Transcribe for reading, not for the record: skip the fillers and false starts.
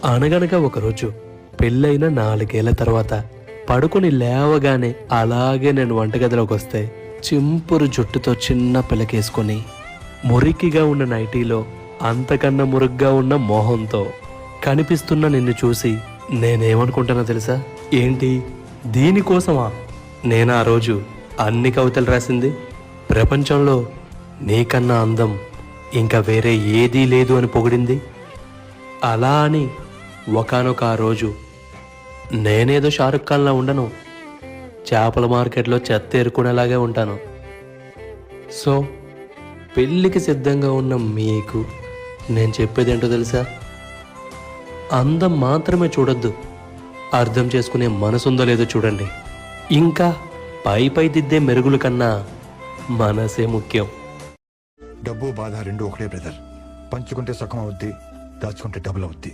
అనగనగా ఒకరోజు పెళ్ళైన 4 ఏళ్ల తర్వాత పడుకుని లేవగానే అలాగే నేను వంటగదిలోకి వస్తే చింపురు జుట్టుతో చిన్న పిలకేసుకొని మురికిగా ఉన్న నైటీలో అంతకన్నా మురుగ్గా ఉన్న మొహంతో కనిపిస్తున్న నిన్ను చూసి నేనేమనుకుంటానో తెలుసా? ఏంటి దీనికోసమా నేను ఆ రోజు అన్ని కవితలు రాసింది? ప్రపంచంలో నీకన్నా అందం ఇంకా వేరే ఏదీ లేదు అని పొగిడింది. అలా అని ఒకానొక ఆ రోజు నేనేదో షారుఖ్ ఖాన్లా ఉండను, చేపల మార్కెట్లో చెత్త ఏరుకునేలాగే ఉంటాను. సో పెళ్ళికి సిద్ధంగా ఉన్న మీకు నేను చెప్పేదేంటో తెలుసా? అందం మాత్రమే చూడొద్దు, అర్థం చేసుకునే మనసుందో లేదో చూడండి. ఇంకా పై దిద్దే మెరుగుల కన్నా మనసే ముఖ్యం. డబ్బు బాధ రెండు ఒకటే బ్రదర్. పంచుకుంటే సుఖం అవుద్ది, దాచుకుంటే డబుల్ అవుద్ది.